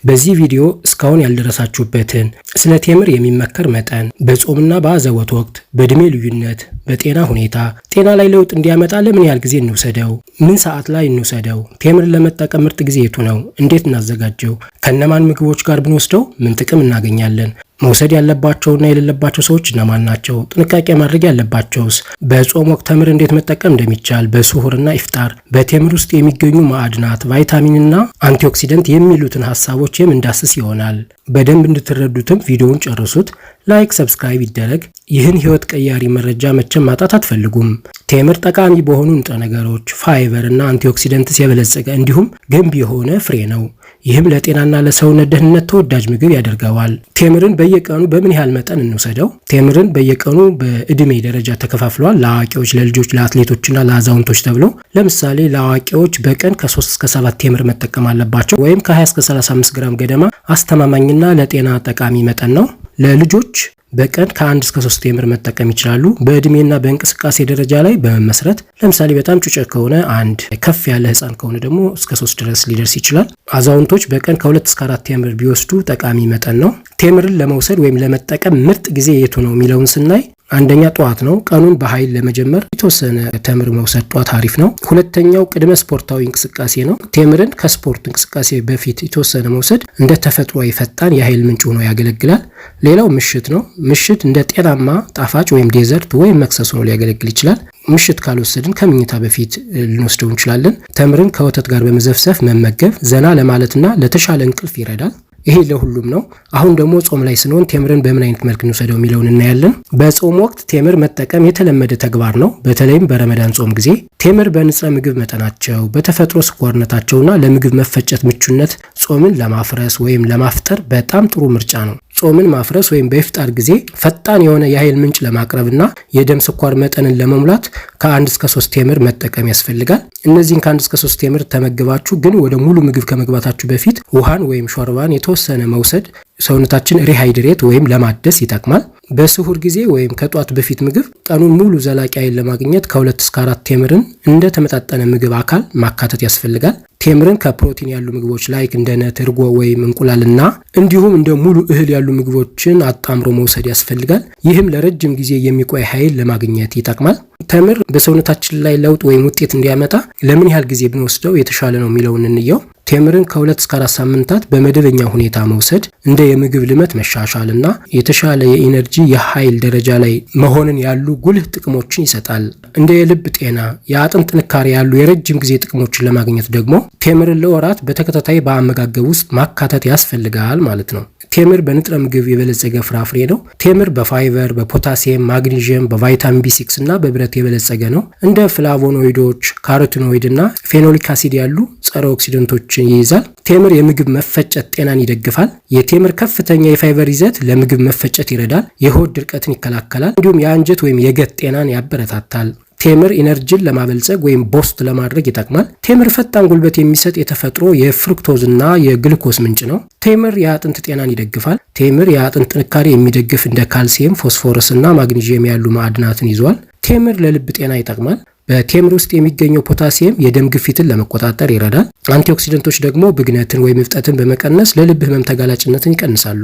በዚህ ቪዲዮ እስካሁን ያልደረሳችሁበትን ስለ ቴምር የሚመከር መጠን፣ በጾምና በአዘቦት ወቅት፣ በእድሜ ልዩነት፣ በጤና ሁኔታ፣ ጤና ላይ ለውጥ እንዲያመጣ ለምን ያህል ጊዜ እንውሰደው፣ ምን ሰዓት ላይ እንውሰደው፣ ቴምርን ለመጠቀም ምርጥ ጊዜ የቱ ነው፣ እንዴት እናዘጋጀው፣ ከነማን ምግቦች ጋር ብንወስደው ምን ጥቅም እናገኛለን፣ መውሰድ ያለባቸውና የሌለባቸው ሰዎች እነማን ናቸው፣ ጥንቃቄ ማድረግ ያለባቸውስ፣ በጾም ወቅት ተምር እንዴት መጠቀም እንደሚቻል፣ በስሁርና ኢፍጣር፣ በቴምር ውስጥ የሚገኙ ማዕድናት፣ ቫይታሚንና አንቲኦክሲደንት የሚሉትን ሀሳቦች የምንዳስስ ይሆናል። በደንብ እንድትረዱትም ቪዲዮውን ጨርሱት። ላይክ፣ ሰብስክራይብ ይደረግ። ይህን ህይወት ቀያሪ መረጃ መቼም ማጣት አትፈልጉም። ቴምር ጠቃሚ በሆኑ ንጥረ ነገሮች፣ ፋይበር እና አንቲኦክሲደንትስ የበለጸገ እንዲሁም ገንቢ የሆነ ፍሬ ነው። ይህም ለጤናና ለሰውነት ደህንነት ተወዳጅ ምግብ ያደርገዋል። ቴምርን በየቀኑ በምን ያህል መጠን እንውሰደው? ቴምርን በየቀኑ በእድሜ ደረጃ ተከፋፍሏል። ለአዋቂዎች፣ ለልጆች፣ ለአትሌቶችና ለአዛውንቶች ተብለው። ለምሳሌ ለአዋቂዎች በቀን ከ3 እስከ 7 ቴምር መጠቀም አለባቸው፣ ወይም ከ20 እስከ 35 ግራም ገደማ አስተማማኝና ለጤና ጠቃሚ መጠን ነው። ለልጆች በቀን ከ1 እስከ 3 ቴምር መጠቀም ይችላሉ። በእድሜና በእንቅስቃሴ ደረጃ ላይ በመመስረት ለምሳሌ በጣም ጩጬ ከሆነ 1፣ ከፍ ያለ ህፃን ከሆነ ደግሞ እስከ 3 ድረስ ሊደርስ ይችላል። አዛውንቶች በቀን ከ2 እስከ 4 ቴምር ቢወስዱ ጠቃሚ መጠን ነው። ቴምርን ለመውሰድ ወይም ለመጠቀም ምርጥ ጊዜ የቱ ነው የሚለውን ስናይ አንደኛ ጠዋት ነው። ቀኑን በኃይል ለመጀመር የተወሰነ ተምር መውሰድ ጠዋት አሪፍ ነው። ሁለተኛው ቅድመ ስፖርታዊ እንቅስቃሴ ነው። ቴምርን ከስፖርት እንቅስቃሴ በፊት የተወሰነ መውሰድ እንደ ተፈጥሯዊ ፈጣን የኃይል ምንጭ ሆኖ ያገለግላል። ሌላው ምሽት ነው። ምሽት እንደ ጤናማ ጣፋጭ ወይም ዴዘርት ወይም መክሰስ ሆኖ ሊያገለግል ይችላል። ምሽት ካልወሰድን ከምኝታ በፊት ልንወስደው እንችላለን። ተምርን ከወተት ጋር በመዘፍዘፍ መመገብ ዘና ለማለትና ለተሻለ እንቅልፍ ይረዳል። ይሄ ለሁሉም ነው። አሁን ደግሞ ጾም ላይ ስንሆን ቴምርን በምን አይነት መልክ እንውሰደው የሚለውን እናያለን። በጾም ወቅት ቴምር መጠቀም የተለመደ ተግባር ነው። በተለይም በረመዳን ጾም ጊዜ ቴምር በንጥረ ምግብ መጠናቸው፣ በተፈጥሮ ስኳርነታቸውና ለምግብ መፈጨት ምቹነት ጾምን ለማፍረስ ወይም ለማፍጠር በጣም ጥሩ ምርጫ ነው። ጾምን ማፍረስ ወይም በኢፍጣር ጊዜ ፈጣን የሆነ የኃይል ምንጭ ለማቅረብና የደም ስኳር መጠንን ለመሙላት ከ1 እስከ 3 ቴምር መጠቀም ያስፈልጋል። እነዚህን ከ1 እስከ 3 ቴምር ተመግባችሁ ግን ወደ ሙሉ ምግብ ከመግባታችሁ በፊት ውሃን ወይም ሾርባን የተወሰነ መውሰድ ሰውነታችን ሪሃይድሬት ወይም ለማደስ ይጠቅማል። በስሁር ጊዜ ወይም ከጧት በፊት ምግብ ቀኑን ሙሉ ዘላቂ ኃይል ለማግኘት ከ2 እስከ 4 ቴምርን እንደ ተመጣጠነ ምግብ አካል ማካተት ያስፈልጋል። ቴምርን ከፕሮቲን ያሉ ምግቦች ላይክ እንደ ነት፣ እርጎ ወይም እንቁላልና እንዲሁም እንደ ሙሉ እህል ያሉ ምግቦችን አጣምሮ መውሰድ ያስፈልጋል። ይህም ለረጅም ጊዜ የሚቆይ ኃይል ለማግኘት ይጠቅማል። ተምር በሰውነታችን ላይ ለውጥ ወይም ውጤት እንዲያመጣ ለምን ያህል ጊዜ ብንወስደው የተሻለ ነው የሚለውን እንየው። ቴምርን ከ2 እስከ 4 ሳምንታት በመደበኛ ሁኔታ መውሰድ እንደ የምግብ ልመት መሻሻልና የተሻለ የኢነርጂ የኃይል ደረጃ ላይ መሆንን ያሉ ጉልህ ጥቅሞችን ይሰጣል። እንደ የልብ ጤና፣ የአጥንት ጥንካሬ ያሉ የረጅም ጊዜ ጥቅሞችን ለማግኘት ደግሞ ቴምርን ለወራት በተከታታይ በአመጋገብ ውስጥ ማካተት ያስፈልጋል ማለት ነው። ቴምር በንጥረ ምግብ የበለጸገ ፍራፍሬ ነው። ቴምር በፋይበር፣ በፖታሲየም፣ ማግኒዥየም፣ በቫይታሚን ቢ6 እና በብረት የበለጸገ ነው። እንደ ፍላቮኖይዶች፣ ካሮቲኖይድ እና ፌኖሊክ አሲድ ያሉ ጸረ ኦክሲደንቶችን ይይዛል። ቴምር የምግብ መፈጨት ጤናን ይደግፋል። የቴምር ከፍተኛ የፋይበር ይዘት ለምግብ መፈጨት ይረዳል። የሆድ ድርቀትን ይከላከላል። እንዲሁም የአንጀት ወይም የገት ጤናን ያበረታታል። ቴምር ኢነርጂን ለማበልጸግ ወይም ቦስት ለማድረግ ይጠቅማል። ቴምር ፈጣን ጉልበት የሚሰጥ የተፈጥሮ የፍሩክቶዝና የግልኮስ ምንጭ ነው። ቴምር የአጥንት ጤናን ይደግፋል። ቴምር የአጥንት ጥንካሬ የሚደግፍ እንደ ካልሲየም፣ ፎስፎረስ እና ማግኒዥየም ያሉ ማዕድናትን ይዟል። ቴምር ለልብ ጤና ይጠቅማል። በቴምር ውስጥ የሚገኘው ፖታሲየም የደም ግፊትን ለመቆጣጠር ይረዳል። አንቲኦክሲደንቶች ደግሞ ብግነትን ወይም እብጠትን በመቀነስ ለልብ ህመም ተጋላጭነትን ይቀንሳሉ።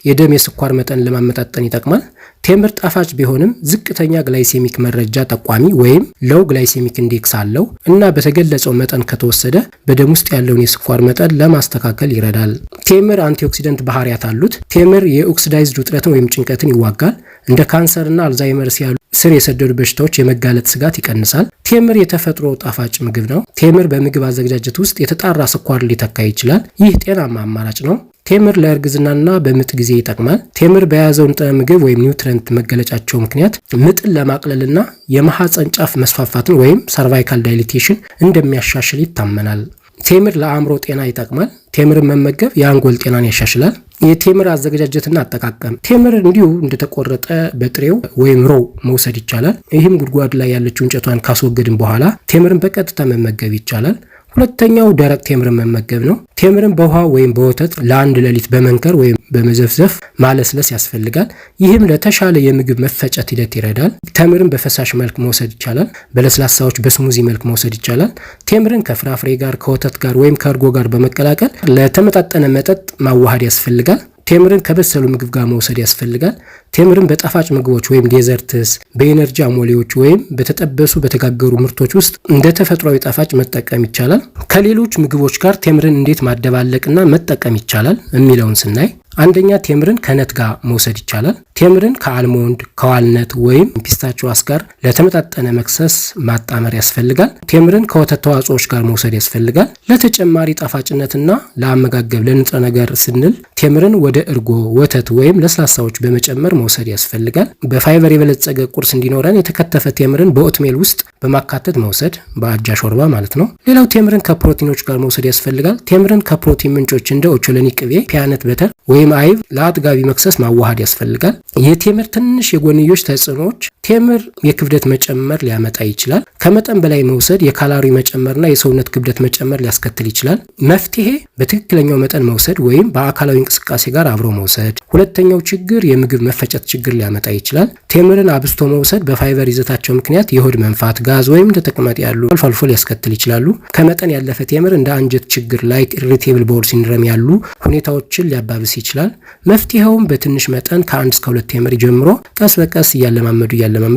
የደም የስኳር መጠን ለማመጣጠን ይጠቅማል። ቴምር ጣፋጭ ቢሆንም ዝቅተኛ ግላይሴሚክ መረጃ ጠቋሚ ወይም ሎው ግላይሴሚክ ኢንዴክስ አለው እና በተገለጸው መጠን ከተወሰደ በደም ውስጥ ያለውን የስኳር መጠን ለማስተካከል ይረዳል። ቴምር አንቲኦክሲደንት ባህሪያት አሉት። ቴምር የኦክሲዳይዝድ ውጥረትን ወይም ጭንቀትን ይዋጋል። እንደ ካንሰርና አልዛይመርስ ያሉ ስር የሰደዱ በሽታዎች የመጋለጥ ስጋት ይቀንሳል። ቴምር የተፈጥሮ ጣፋጭ ምግብ ነው። ቴምር በምግብ አዘገጃጀት ውስጥ የተጣራ ስኳር ሊተካ ይችላል። ይህ ጤናማ አማራጭ ነው። ቴምር ለእርግዝናና በምጥ ጊዜ ይጠቅማል። ቴምር በያዘው ንጥረ ምግብ ወይም ኒውትረንት መገለጫቸው ምክንያት ምጥን ለማቅለልና የማህፀን ጫፍ መስፋፋትን ወይም ሰርቫይካል ዳይሊቴሽን እንደሚያሻሽል ይታመናል። ቴምር ለአእምሮ ጤና ይጠቅማል። ቴምርን መመገብ የአንጎል ጤናን ያሻሽላል። የቴምር አዘገጃጀትና አጠቃቀም ቴምር እንዲሁ እንደተቆረጠ በጥሬው ወይም ሮው መውሰድ ይቻላል። ይህም ጉድጓድ ላይ ያለችው እንጨቷን ካስወገድን በኋላ ቴምርን በቀጥታ መመገብ ይቻላል። ሁለተኛው ደረቅ ቴምርን መመገብ ነው። ቴምርን በውሃ ወይም በወተት ለአንድ ሌሊት በመንከር ወይም በመዘፍዘፍ ማለስለስ ያስፈልጋል። ይህም ለተሻለ የምግብ መፈጨት ሂደት ይረዳል። ቴምርን በፈሳሽ መልክ መውሰድ ይቻላል። በለስላሳዎች በስሙዚ መልክ መውሰድ ይቻላል። ቴምርን ከፍራፍሬ ጋር፣ ከወተት ጋር ወይም ከእርጎ ጋር በመቀላቀል ለተመጣጠነ መጠጥ ማዋሃድ ያስፈልጋል። ቴምርን ከበሰሉ ምግብ ጋር መውሰድ ያስፈልጋል። ቴምርን በጣፋጭ ምግቦች ወይም ዴዘርትስ፣ በኤነርጂ አሞሌዎች ወይም በተጠበሱ በተጋገሩ ምርቶች ውስጥ እንደ ተፈጥሯዊ ጣፋጭ መጠቀም ይቻላል። ከሌሎች ምግቦች ጋር ቴምርን እንዴት ማደባለቅና መጠቀም ይቻላል የሚለውን ስናይ አንደኛ ቴምርን ከነት ጋር መውሰድ ይቻላል። ቴምርን ከአልሞንድ፣ ከዋልነት ወይም ፒስታችዋስ ጋር ለተመጣጠነ መክሰስ ማጣመር ያስፈልጋል። ቴምርን ከወተት ተዋጽኦዎች ጋር መውሰድ ያስፈልጋል። ለተጨማሪ ጣፋጭነትና ለአመጋገብ ለንጥረ ነገር ስንል ቴምርን ወደ እርጎ፣ ወተት ወይም ለስላሳዎች በመጨመር መውሰድ ያስፈልጋል። በፋይበር የበለጸገ ቁርስ እንዲኖረን የተከተፈ ቴምርን በኦትሜል ውስጥ በማካተት መውሰድ፣ በአጃ ሾርባ ማለት ነው። ሌላው ቴምርን ከፕሮቲኖች ጋር መውሰድ ያስፈልጋል። ቴምርን ከፕሮቲን ምንጮች እንደ ኦቾሎኒ ቅቤ፣ ፒያነት በተር ወይም አይብ ለአጥጋቢ መክሰስ ማዋሃድ ያስፈልጋል። የቴምር ትንሽ የጎንዮሽ ተጽዕኖዎች ቴምር የክብደት መጨመር ሊያመጣ ይችላል። ከመጠን በላይ መውሰድ የካሎሪ መጨመርና የሰውነት ክብደት መጨመር ሊያስከትል ይችላል። መፍትሄ በትክክለኛው መጠን መውሰድ ወይም በአካላዊ እንቅስቃሴ ጋር አብሮ መውሰድ። ሁለተኛው ችግር የምግብ መፈጨት ችግር ሊያመጣ ይችላል። ቴምርን አብስቶ መውሰድ በፋይበር ይዘታቸው ምክንያት የሆድ መንፋት፣ ጋዝ ወይም እንደ ተቅማጥ ያሉ አልፎ አልፎ ሊያስከትል ይችላሉ። ከመጠን ያለፈ ቴምር እንደ አንጀት ችግር ላይክ ኢሪቴብል ቦል ሲንድረም ያሉ ሁኔታዎችን ሊያባብስ ይችላል። መፍትሄውም በትንሽ መጠን ከ1 እስከ 2 ቴምር ጀምሮ ቀስ በቀስ እያለማመዱ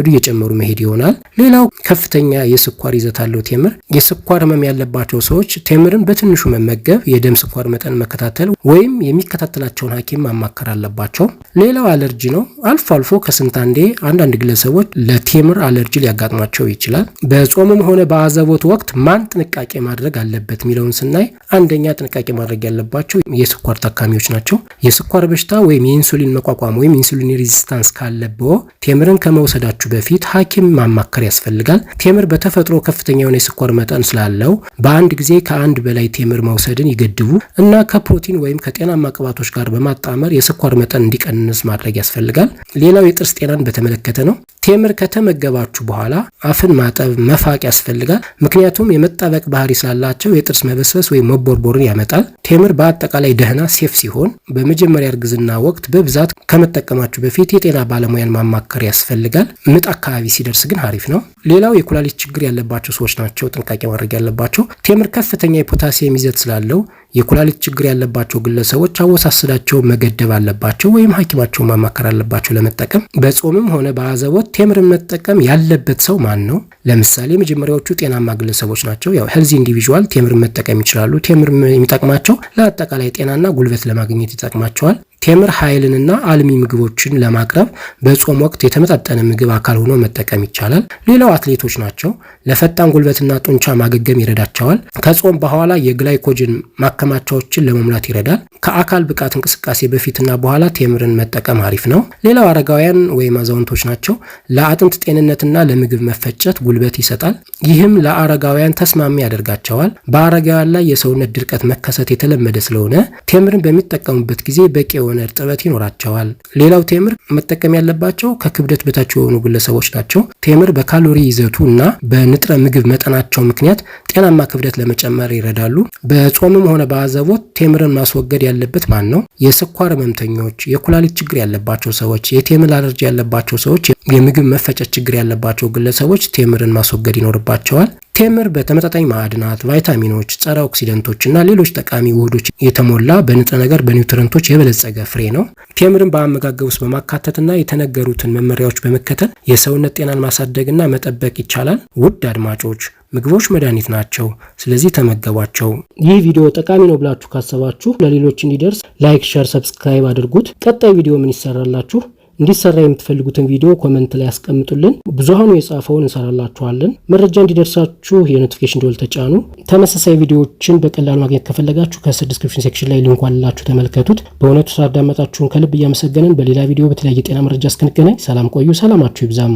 እየጨመሩ መሄድ ይሆናል። ሌላው ከፍተኛ የስኳር ይዘት አለው ቴምር። የስኳር ህመም ያለባቸው ሰዎች ቴምርን በትንሹ መመገብ፣ የደም ስኳር መጠን መከታተል ወይም የሚከታተላቸውን ሐኪም ማማከር አለባቸው። ሌላው አለርጂ ነው። አልፎ አልፎ ከስንት አንዴ አንዳንድ ግለሰቦች ለቴምር አለርጂ ሊያጋጥማቸው ይችላል። በጾምም ሆነ በአዘቦት ወቅት ማን ጥንቃቄ ማድረግ አለበት የሚለውን ስናይ አንደኛ ጥንቃቄ ማድረግ ያለባቸው የስኳር ታካሚዎች ናቸው። የስኳር በሽታ ወይም የኢንሱሊን መቋቋም ወይም ኢንሱሊን ሬዚስታንስ ካለብዎ ቴምርን ከመውሰዳችሁ በፊት ሐኪም ማማከር ያስፈልጋል። ቴምር በተፈጥሮ ከፍተኛ የሆነ የስኳር መጠን ስላለው በአንድ ጊዜ ከአንድ በላይ ቴምር መውሰድን ይገድቡ እና ከፕሮቲን ወይም ከጤናማ ቅባቶች ጋር በማጣመር የስኳር መጠን እንዲቀንስ ማድረግ ያስፈልጋል። ሌላው የጥርስ ጤናን በተመለከተ ነው። ቴምር ከተመገባችሁ በኋላ አፍን ማጠብ፣ መፋቅ ያስፈልጋል። ምክንያቱም የመጣበቅ ባህሪ ስላላቸው የጥርስ መበስበስ ወይም መቦርቦርን ያመጣል። ቴምር በአጠቃላይ ደህና ሴፍ ሲሆን በመጀመሪያ እርግዝና ወቅት በብዛት ከመጠቀማችሁ በፊት የጤና ባለሙያን ማማከር ያስፈልጋል። ምጥ አካባቢ ሲደርስ ግን አሪፍ ነው። ሌላው የኩላሊት ችግር ያለባቸው ሰዎች ናቸው ጥንቃቄ ማድረግ ያለባቸው። ቴምር ከፍተኛ የፖታሲየም ይዘት ስላለው የኩላሊት ችግር ያለባቸው ግለሰቦች አወሳሰዳቸው መገደብ አለባቸው ወይም ሐኪማቸውን ማማከር አለባቸው ለመጠቀም። በጾምም ሆነ በአዘቦት ቴምርን መጠቀም ያለበት ሰው ማን ነው? ለምሳሌ መጀመሪያዎቹ ጤናማ ግለሰቦች ናቸው። ያው ሄልዚ ኢንዲቪዥዋል ቴምርን መጠቀም ይችላሉ። ቴምር የሚጠቅማቸው ለአጠቃላይ ጤናና ጉልበት ለማግኘት ይጠቅማቸዋል። ቴምር ኃይልንና አልሚ ምግቦችን ለማቅረብ በጾም ወቅት የተመጣጠነ ምግብ አካል ሆኖ መጠቀም ይቻላል። ሌላው አትሌቶች ናቸው። ለፈጣን ጉልበትና ጡንቻ ማገገም ይረዳቸዋል። ከጾም በኋላ የግላይኮጅን ማከማቻዎችን ለመሙላት ይረዳል። ከአካል ብቃት እንቅስቃሴ በፊትና በኋላ ቴምርን መጠቀም አሪፍ ነው። ሌላው አረጋውያን ወይም አዛውንቶች ናቸው። ለአጥንት ጤንነትና ለምግብ መፈጨት ጉልበት ይሰጣል። ይህም ለአረጋውያን ተስማሚ ያደርጋቸዋል። በአረጋውያን ላይ የሰውነት ድርቀት መከሰት የተለመደ ስለሆነ ቴምርን በሚጠቀሙበት ጊዜ በቂ የሆነ እርጥበት ይኖራቸዋል። ሌላው ቴምር መጠቀም ያለባቸው ከክብደት በታች የሆኑ ግለሰቦች ናቸው። ቴምር በካሎሪ ይዘቱ እና በንጥረ ምግብ መጠናቸው ምክንያት ጤናማ ክብደት ለመጨመር ይረዳሉ። በጾምም ሆነ በአዘቦት ቴምርን ማስወገድ ያለበት ማን ነው? የስኳር ህመምተኞች፣ የኩላሊት ችግር ያለባቸው ሰዎች፣ የቴምር አለርጂ ያለባቸው ሰዎች፣ የምግብ መፈጨት ችግር ያለባቸው ግለሰቦች ቴምርን ማስወገድ ይኖርባቸዋል። ቴምር በተመጣጣኝ ማዕድናት፣ ቫይታሚኖች፣ ጸረ ኦክሲደንቶች እና ሌሎች ጠቃሚ ውህዶች የተሞላ በንጥረ ነገር በኒውትረንቶች የበለጸገ ፍሬ ነው። ቴምርን በአመጋገብ ውስጥ በማካተትና የተነገሩትን መመሪያዎች በመከተል የሰውነት ጤናን ማሳደግና መጠበቅ ይቻላል። ውድ አድማጮች ምግቦች መድኃኒት ናቸው፣ ስለዚህ ተመገቧቸው። ይህ ቪዲዮ ጠቃሚ ነው ብላችሁ ካሰባችሁ ለሌሎች እንዲደርስ ላይክ፣ ሼር፣ ሰብስክራይብ አድርጉት። ቀጣይ ቪዲዮ ምን ይሰራላችሁ እንዲሰራ የምትፈልጉትን ቪዲዮ ኮሜንት ላይ ያስቀምጡልን። ብዙሃኑ የጻፈውን እንሰራላችኋለን። መረጃ እንዲደርሳችሁ የኖቲፊኬሽን ደወል ተጫኑ። ተመሳሳይ ቪዲዮዎችን በቀላሉ ማግኘት ከፈለጋችሁ ከስር ዲስክሪፕሽን ሴክሽን ላይ ሊንኩ አላችሁ፣ ተመልከቱት። በእውነቱ ሳዳመጣችሁን ከልብ እያመሰገንን በሌላ ቪዲዮ በተለያየ ጤና መረጃ እስክንገናኝ ሰላም ቆዩ። ሰላማችሁ ይብዛም።